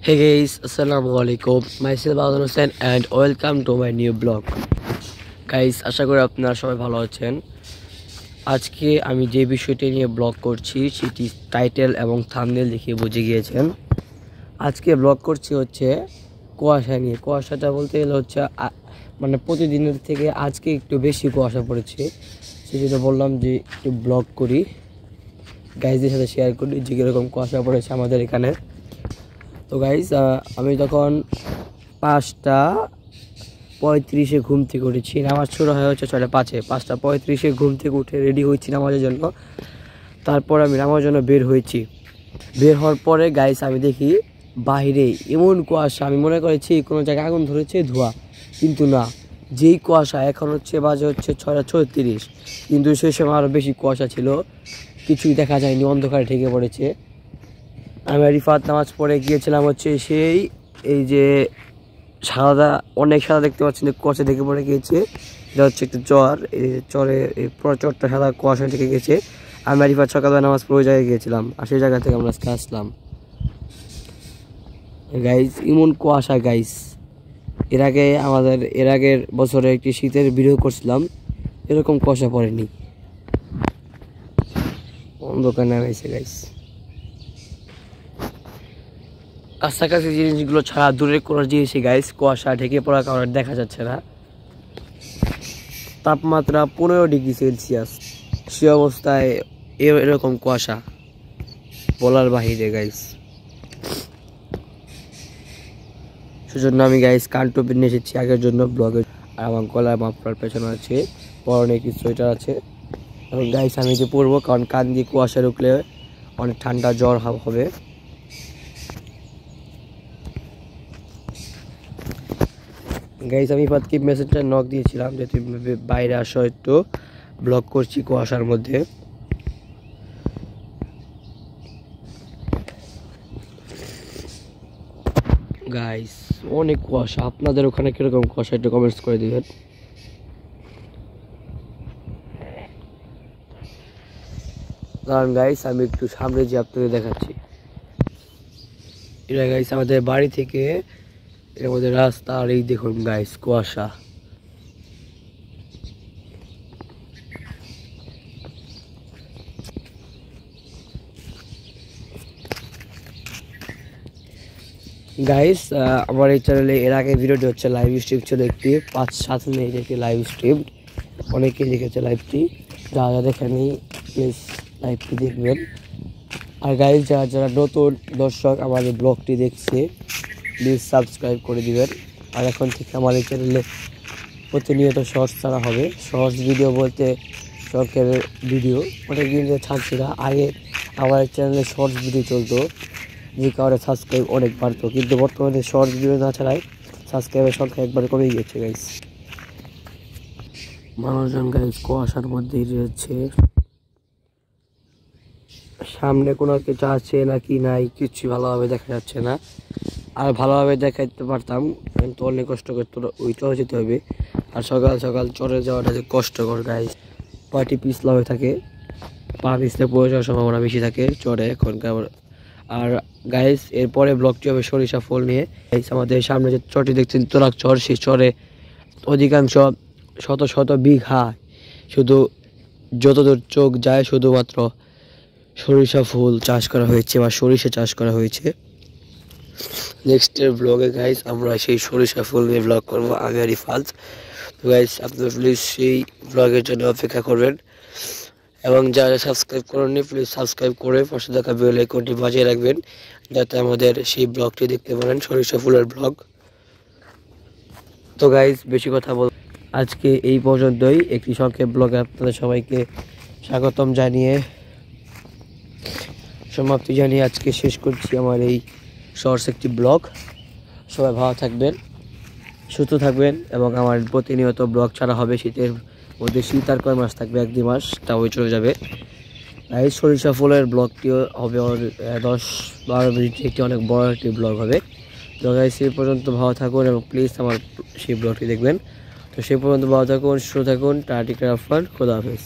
Hey guys, Assalamualaikum. Myself Adnan Hussain and welcome to my new blog. Guys, আশা করি আপনারা সবাই ভালো আছেন। আজকে আমি যে বিষয়টি নিয়ে ব্লগ করছি সেটি টাইটেল এবং থাম্বনেল দেখে বুঝে গিয়েছেন। আজকে ব্লগ করছি হচ্ছে কুয়াশা নিয়ে। কুয়াশাটা বলতে গেলে হচ্ছে মানে প্রতিদিনের থেকে আজকে একটু বেশি কুয়াশা পড়েছে, সেজন্য বললাম যে একটু ব্লগ করি, গাইজদের সাথে শেয়ার করি যে কীরকম কুয়াশা পড়েছে আমাদের এখানে। তো গাইজ আমি তখন 5:35 ঘুম থেকে উঠেছি। নামাজ শুরু হয় হচ্ছে 5:05। 5:35 ঘুম থেকে উঠে রেডি হয়েছি নামাজের জন্য। তারপর আমি নামাজের জন্য বের হয়েছি। বের হওয়ার পরে গাইজ আমি দেখি বাইরে এমন কুয়াশা, আমি মনে করেছি কোনো জায়গায় আগুন ধরেছে, ধোঁয়া, কিন্তু না, যেই কুয়াশা। এখন বাজে হচ্ছে 6:36, কিন্তু সেই সময় আরও বেশি কুয়াশা ছিল, কিছুই দেখা যায়নি, অন্ধকারে ঢেকে পড়েছে। আমি রিফাত নামাজ পড়ে গিয়েছিলাম হচ্ছে সেই এই যে সাদা, অনেক সাদা দেখতে পাচ্ছেন, কুয়াশা ঢেকে পড়ে গিয়েছে। এটা হচ্ছে একটা চর, এই চরে এই পুরো চরটা সাদা কুয়াশা ঢেকে গেছে। আমি রিফাত সকালবেলা নামাজ পড়ে জায়গায় গিয়েছিলাম, আর সেই জায়গা থেকে আমরা আজকে আসলাম। গাইজ এমন কুয়াশা গাইজ, এর আগের বছরে একটি শীতের ভিডিও করছিলাম, এরকম কুয়াশা পড়েনি। অন্ধকার নামাইছে গাইজ। কাছাকাছি জিনিসগুলো ছাড়া দূরের কোনো জিনিসই গাইজ কুয়াশা ঢেকে পড়ার কারণে দেখা যাচ্ছে না। তাপমাত্রা 15°C, সে অবস্থায় এরকম কুয়াশা বলার বাহিরে গাইজ। সেজন্য আমি গাইজ কান টুপি নিয়ে এসেছি আগের জন্য ব্লগের, আর আমার গলায় মাফলার পেছনে আছে, পরনে কি সোয়েটার আছে। এবং গাইজ আমি যে পরবো, কারণ কান দিয়ে কুয়াশা ঢুকলে অনেক ঠান্ডা জ্বর হবে। গাইজ আমি ইফাতকে মেসেজটা নক দিয়েছিলাম যে তুমি বাইরে আসো, একটু ব্লগ করছি কুয়াশার মধ্যে। গাইজ অনেক কুয়াশা, আপনাদের ওখানে কিরকম কুয়াশা একটু কমেন্টস করে দিবেন। কারণ গাইজ আমি একটু সামনে যে আপনাদের দেখাচ্ছি, এটা গাইজ আমাদের বাড়ি থেকে এর মধ্যে রাস্তা, আর এই দেখুন গাইজ কুয়াশা। গাইজ আমার এই চ্যানেলে এর আগে ভিডিওটি হচ্ছে লাইভ স্ট্রিম ছিল, একটি 5-7 মিনিট একটি লাইভ স্ট্রিম, অনেকেই দেখেছে লাইভটি। যারা দেখেনি প্লিজ লাইভটি দেখবেন। আর গাইজ যারা নতুন দর্শক আমার এই ব্লগটি দেখছে, প্লিজ সাবস্ক্রাইব করে দিবেন। আর এখন থেকে আমার এই চ্যানেলে প্রতিনিয়ত শর্টস ছাড়া হবে। শর্টস ভিডিও বলতে শখের ভিডিও, অনেক দিন ছাড়ছি না। আগে আমার এই চ্যানেলে শর্টস ভিডিও চলতো, যে কারণে সাবস্ক্রাইব অনেক বাড়তো, কিন্তু বর্তমানে শর্টস ভিডিও না ছাড়াই সাবস্ক্রাইবের সংখ্যা একবারে কমে গিয়েছে গাইজ। মানুষজন গাইজ কুয়াশার মধ্যেই রয়েছে, সামনে কোনো কিছু আছে নাকি নাই কিছু ভালোভাবে দেখা যাচ্ছে না। আর ভালোভাবে দেখাইতে পারতাম, কিন্তু অনেক কষ্ট করতে ওইটাও যেতে হবে। আর সকাল সকাল চরে যাওয়াটা যে কষ্টকর গাইজ, পাটি পিছলা হয়ে থাকে, পা পিছলে পড়ে যাওয়ার সম্ভাবনা বেশি থাকে চরে এখনকার। আর গাইজ এরপরে ব্লগটি হবে সরিষা ফুল নিয়ে। গাইজ আমাদের সামনে যে চরটি দেখছেন তোরাক চর, সেই চরে অধিকাংশ শত শত বিঘা, শুধু যতদূর চোখ যায় শুধুমাত্র সরিষা ফুল চাষ করা হয়েছে বা সরিষা চাষ করা হয়েছে। নেক্সটের ব্লগে গাইজ আমরা সেই সরিষা ফুল নিয়ে ব্লগ করবো, আমি আর রিফাত। তো গাইজ আপনারা প্লিজ সেই ব্লগের জন্য অপেক্ষা করবেন, এবং যারা সাবস্ক্রাইব করেননি প্লিজ সাবস্ক্রাইব করে পাশে থাকা বেল আইকনটি বাজিয়ে রাখবেন, যাতে আমাদের সেই ব্লগটি দেখতে পারেন, সরিষা ফুলের ব্লগ। তো গাইজ বেশি কথা আজকে এই পর্যন্তই, একটি সংক্ষেপ ব্লগে আপনাদের সবাইকে স্বাগতম জানিয়ে সমাপ্তি জানিয়ে আজকে শেষ করছি আমার এই শর্টস একটি ব্লগ। সবাই ভালো থাকবেন, সুস্থ থাকবেন, এবং আমার প্রতিনিয়ত ব্লগ ছাড়া হবে। শীতের মধ্যে শীত আর কয় মাস থাকবে, 1-2 মাস, তাও চলে যাবে। এই সরিষা ফুলের ব্লগটিও হবে 10-12 মিনিট, একটি অনেক বড় একটি ব্লগ হবে। তো গাইস সেই পর্যন্ত ভালো থাকুন, এবং প্লিজ আমার সেই ব্লগটি দেখবেন। তো সেই পর্যন্ত ভালো থাকুন, সুস্থ থাকুন, টাটা, খোদা হাফেজ।